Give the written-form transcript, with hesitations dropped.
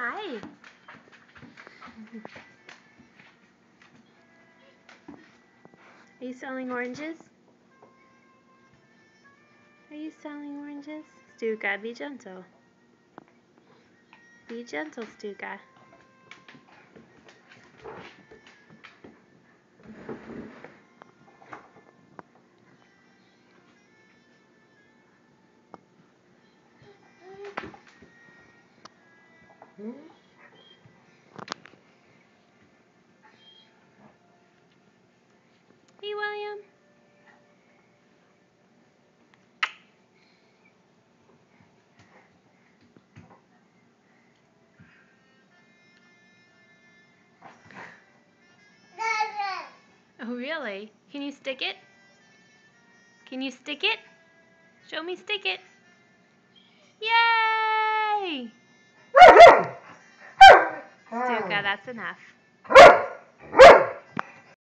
Hi. Are you selling oranges? Are you selling oranges? Stuka, be gentle. Be gentle, Stuka. Hey, William. Oh, really? Can you stick it? Can you stick it? Show me stick it. Yay! Stuka, that's enough.